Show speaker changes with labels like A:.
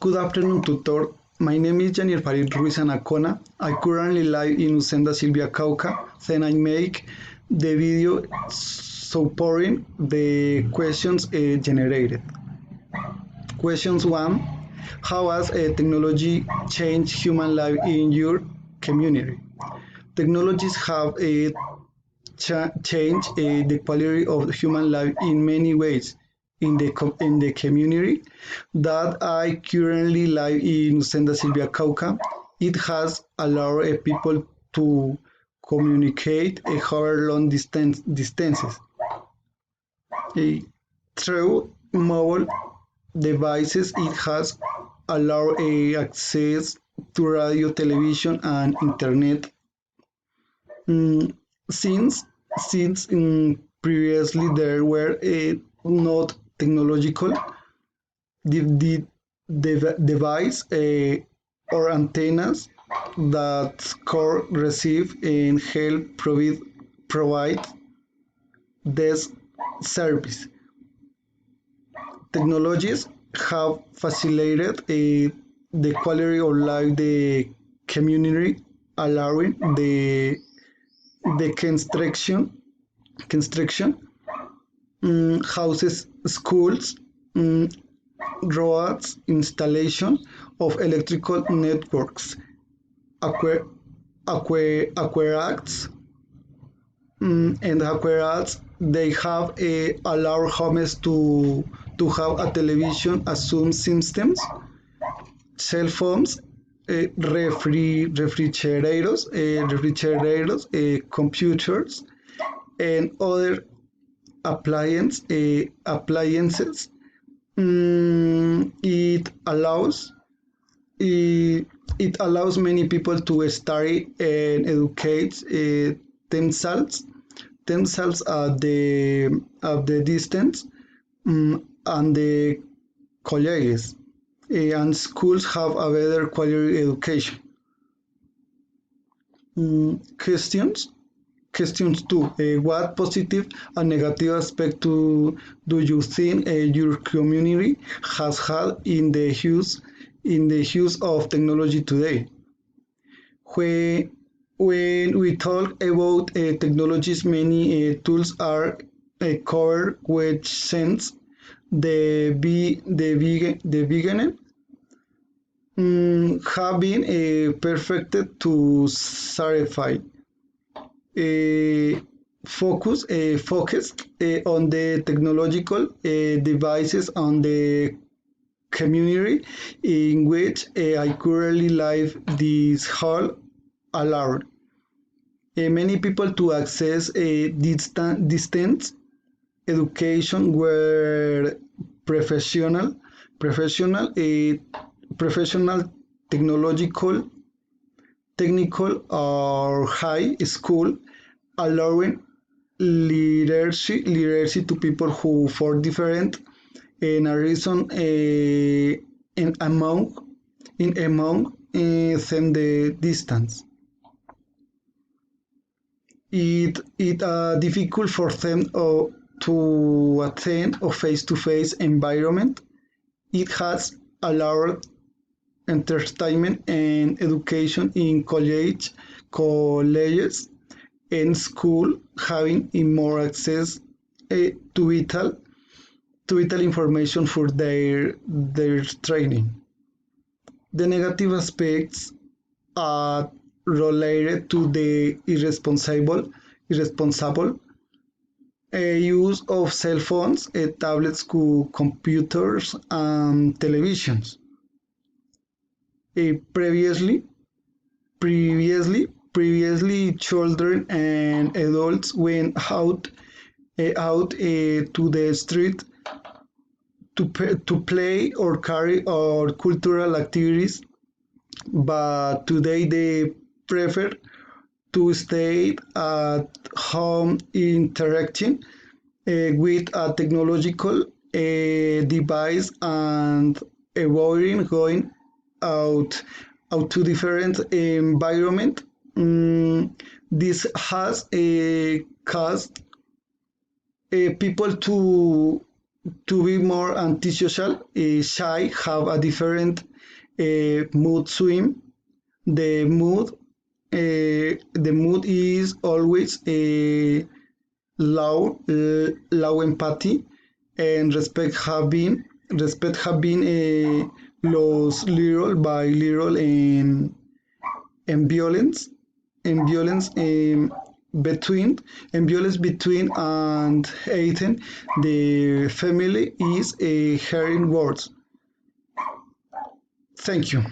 A: Good afternoon, tutor. My name is Janier Farid Ruiz Anacona. I currently live in Usenda Silvia Cauca. Then I make the video supporting the questions generated. Questions 1. How has technology changed human life in your community? Technologies have changed the quality of human life in many ways in the community that I currently live in Senda Silvia Cauca. It has allowed people to communicate over long distances. Eh, Through mobile devices, it has allowed access to radio, television, and internet. Mm, since previously there were not technological the device or antennas that core receive and help provide this service. Technologies have facilitated the quality of life the community, allowing the construction houses, schools, mm, roads, installation of electrical networks, aqua, aqueducts, and aqueducts. They have allowed homes to have a television, assume systems, cell phones, computers, and other appliances. It allows many people to study and educate themselves at the distance, and the colleges and schools have a better quality education. Questions? Questions 2. What positive and negative aspect do you think your community has had in the use of technology today? When we talk about technologies, many tools are covered, which since the beginning have been perfected to satisfy uh, focused on the technological devices on the community in which I currently live. This hall allowed many people to access a distance education where professional professional professional technological technical or high school, allowing literacy to people who for different in a reason in among them the distance. It difficult for them to attend a face-to-face environment. It has allowed entertainment and education in colleges and school having more access to vital information for their training. The negative aspects are related to the irresponsible use of cell phones, tablets, computers, and televisions. Previously, previously, children and adults went out to the street to play or carry out cultural activities, but today they prefer to stay at home interacting with a technological device and avoiding going out to different environment. This has caused people to to be more antisocial, shy, have a different mood swing. The mood, the mood is always low empathy and respect have been lost little by little and violence and violence between and violence between and hating the family is hearing words. Thank you.